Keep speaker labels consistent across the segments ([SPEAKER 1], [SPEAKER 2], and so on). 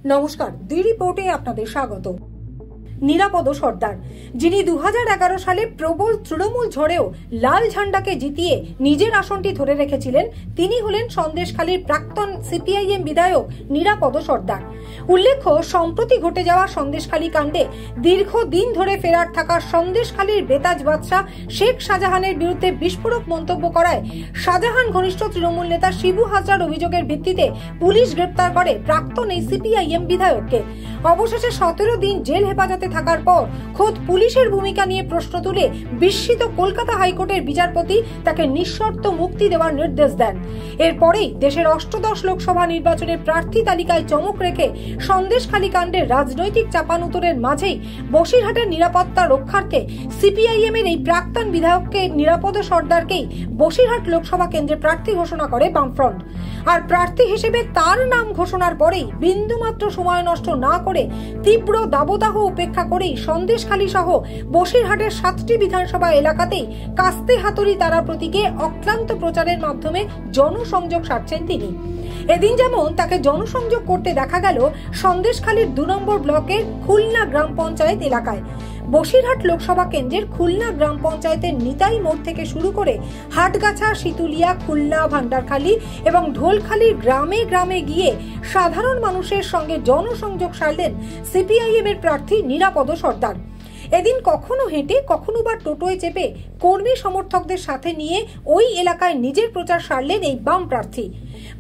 [SPEAKER 1] নমস্কার, দি রিপোর্টে আপনাদের স্বাগত। নিরাপদ সর্দার, যিনি 2011 সালে প্রবল তৃণমূল ঝড়েও লাল ঝান্ডাকে জিতিয়ে নিজের আসনটি ধরে রেখেছিলেন, তিনি হলেন সন্দেশখালীর প্রাক্তন সিপিআইএম বিধায়ক নিরাপদ সর্দার। উল্লেখ্য, সম্প্রতি ঘটে যাওয়া সন্দেশখালী কাণ্ডে দীর্ঘদিন ধরে ফেরার থাকা সন্দেশখালীর বেতাজ বাদশাহ শেখ শাহজাহানের বিরুদ্ধে বিস্ফোরক মন্তব্য করায় শাহজাহান ঘনিষ্ঠ তৃণমূল নেতা শিবু হাজরার অভিযোগের ভিত্তিতে পুলিশ গ্রেপ্তার করে প্রাক্তন এই সিপিআইএম বিধায়ককে। অবশেষে 17 দিন জেল হেফাজতে থাকার পর খোদ পুলিশের ভূমিকা নিয়ে প্রশ্ন তুলে বিস্মিত কলকাতা হাইকোর্টের বিচারপতি তাকে নিঃশর্ত মুক্তি দেওয়ার নির্দেশ দেন। এরপরেই দেশের অষ্টদশ লোকসভা নির্বাচনের প্রার্থী তালিকায় চমক রেখে সন্দেশখালী কাণ্ডের রাজনৈতিক চাপানুতরের মাঝেই বসিরহাটের নিরাপত্তা রক্ষার্থে সিপিআইএম এর এই প্রাক্তন বিধায়ককে নিরাপদ সর্দারকেই বসিরহাট লোকসভা কেন্দ্রে প্রার্থী ঘোষণা করে বামফ্রন্ট। আর প্রার্থী হিসেবে তার নাম ঘোষণার পরেই বিন্দুমাত্র সময় নষ্ট না করে তীব্র দাবদাহ উপেক্ষা করেই সন্দেশখালী সহ বসিরহাটের 7টি বিধানসভা এলাকাতেই কাস্তে হাতুড়ি তারা প্রতীকে অক্লান্ত প্রচারের মাধ্যমে জনসংযোগ সারছেন তিনি। এদিন যেমন তাকে জনসংযোগ করতে দেখা গেল সন্দেশখালীর 2 নম্বর ব্লকের খুলনা গ্রাম পঞ্চায়েত এলাকায়। বসিরহাট লোকসভা কেন্দ্রের খুলনা গ্রাম পঞ্চায়েতের নিতাই মোড় থেকে শুরু করে হাটগাছা, শীতুলিয়া, খুলনা, ভান্ডারখালী এবং ঢোলখালীর গ্রামে গ্রামে গিয়ে সাধারণ মানুষের সঙ্গে জনসংযোগ সারলেন সিপিআইএম এর প্রার্থী নিরাপদ সর্দার। এদিন কখনো হেঁটে, কখনো বা টোটোয় চেপে কর্মী সমর্থকদের সাথে নিয়ে ওই এলাকায় নিজের প্রচার সারলেন এই বাম প্রার্থী।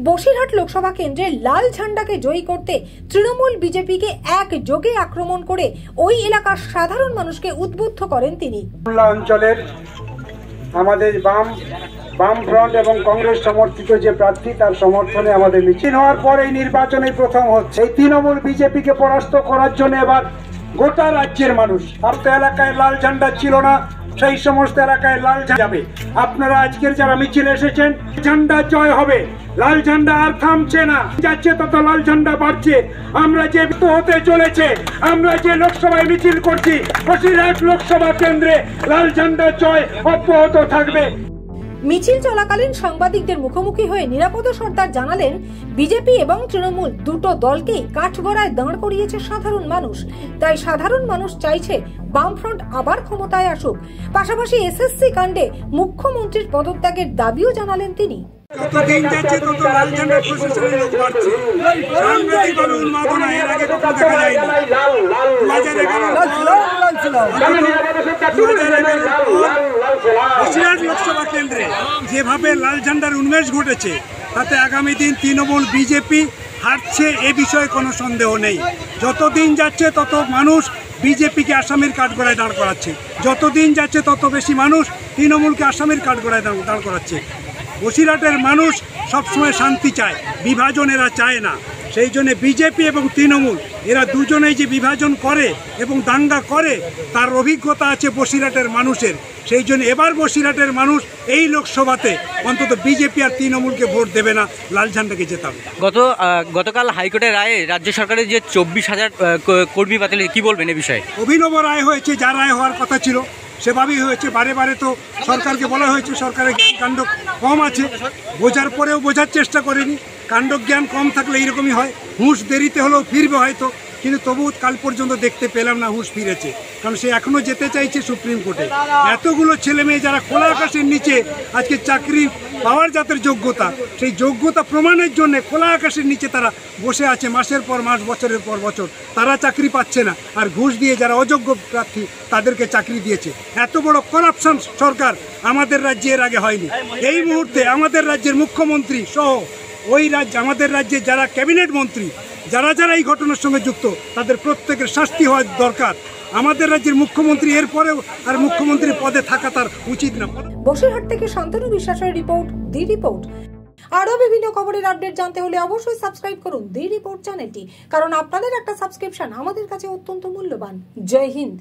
[SPEAKER 1] বসিরহাট লোকসভা কেন্দ্রে লাল ঝান্ডাকে জয়ী করতে তৃণমূল বিজেপিকে একযোগে আক্রমণ করে ওই এলাকার সাধারণ মানুষকে উদ্বুদ্ধ করেন তিনি।
[SPEAKER 2] অঞ্চলের আমাদের বামফ্রন্ট এবং কংগ্রেস সমর্থিত যে প্রার্থী, তার সমর্থনে আমাদের মিছিল হওয়ার পর এই নির্বাচনে প্রথম হচ্ছে। এই তৃণমূল বিজেপিকে পরাস্ত করার জন্য এবার গোটা রাজ্যের মানুষ, আপনার এলাকায় লাল ঝান্ডা ছিল না, সেই সমস্ত এলাকায় লাল ঝান্ডা যাবে। আপনারা আজকের যারা মিছিল এসেছেন, ঝান্ডা জয় হবে। লাল ঝান্ডা আর থামছে না, যাচ্ছে তত লাল ঝান্ডা বাড়ছে। আমরা যে হতে চলেছে, আমরা যে লোকসভায় মিছিল করছি, বসিরহাট লোকসভা কেন্দ্রে লাল ঝান্ডা জয় অব্যাহত থাকবে।
[SPEAKER 1] মিছিল চলাকালীন সাংবাদিকদের মুখোমুখি হয়ে নিরাপদ সর্দার জানালেন, বিজেপি এবং তৃণমূল দুটো দলকেই কাঠগড়ায় দাঁড় করিয়েছে সাধারণ মানুষ, তাই সাধারণ মানুষ চাইছে বামফ্রন্ট আবার ক্ষমতায় আসুক। পাশাপাশি এসএসসি কাণ্ডে মুখ্যমন্ত্রীর পদত্যাগের দাবিও জানালেন তিনি।
[SPEAKER 2] যতদিন যাচ্ছে তত লাল ঝান্ডা প্রশাসনের লোক বাড়ছে। সাংঘাতিক উন্মাদনা এর আগে কখনো দেখা যায়নি। বসিরহাট লোকসভা কেন্দ্রে যেভাবে লাল ঝান্ডার উন্মেষ ঘটেছে, তাতে আগামী দিন তৃণমূল বিজেপি হারছে, এ বিষয়ে কোনো সন্দেহ নেই। যতদিন যাচ্ছে তত মানুষ বিজেপিকে আসামির কাঠগড়ায় দাঁড় করাচ্ছে, যতদিন যাচ্ছে তত বেশি মানুষ তৃণমূলকে আসামির কাঠগড়ায় দাঁড় করাচ্ছে। বসিরহাটের মানুষ সবসময় শান্তি চায়, বিভাজন এরা চায় না। সেই জন্য বিজেপি এবং তৃণমূল এরা দুজনেই যে বিভাজন করে এবং দাঙ্গা করে, তার অভিজ্ঞতা আছে বসিরহাটের মানুষের। সেই জন্য এবার বসিরহাটের মানুষ এই লোকসভাতে অন্তত বিজেপি আর তৃণমূলকে ভোট দেবে না, লাল ঝান্ডাকে জেতাবে।
[SPEAKER 3] গতকাল হাইকোর্টের রায়ে রাজ্য সরকারের যে 24,000 কর্মী বাতিল, কি বলবেন এ বিষয়ে?
[SPEAKER 2] অভিনব রায় হয়েছে, যা রায় হওয়ার কথা ছিল সেভাবেই হয়েছে। বারে বারে তো সরকারকে বলা হয়েছে সরকারের জ্ঞান কাণ্ড কম আছে, বোঝার পরেও বোঝার চেষ্টা করেনি। কাণ্ড জ্ঞান কম থাকলে এরকমই হয়, হুঁশ দেরিতে হলেও ফিরবে হয়তো, কিন্তু তবু কাল পর্যন্ত দেখতে পেলাম না হুঁশ ফিরেছে, কারণ সে এখনও যেতে চাইছে সুপ্রিম কোর্টে। এতগুলো ছেলে মেয়ে যারা খোলা আকাশের নিচে আজকে চাকরি পাওয়ার যাদের যোগ্যতা, সেই যোগ্যতা প্রমাণের জন্য খোলা আকাশের নিচে তারা বসে আছে মাসের পর মাস, বছরের পর বছর, তারা চাকরি পাচ্ছে না। আর ঘুষ দিয়ে যারা অযোগ্য প্রার্থী তাদেরকে চাকরি দিয়েছে। এত বড় করাপশন সরকার আমাদের রাজ্যে এর আগে হয়নি। এই মুহূর্তে আমাদের রাজ্যের মুখ্যমন্ত্রী সহ ওই আমাদের রাজ্যে যারা ক্যাবিনেট মন্ত্রী, যারা যারা এই ঘটনার সঙ্গে যুক্ত, তাদের প্রত্যেকের শাস্তি হওয়া দরকার। আমাদের রাজ্যের মুখ্যমন্ত্রী এরপরেও আর মুখ্যমন্ত্রীর পদে থাকা তার উচিত না।
[SPEAKER 1] বসিরহাট থেকে শান্তনু বিশ্বাসের রিপোর্ট, দি রিপোর্ট। আরো বিভিন্ন খবরের আপডেট জানতে হলে অবশ্যই সাবস্ক্রাইব করুন দি রিপোর্ট চ্যানেলটি, কারণ আপনাদের একটা সাবস্ক্রিপশন আমাদের কাছে অত্যন্ত মূল্যবান। জয় হিন্দ।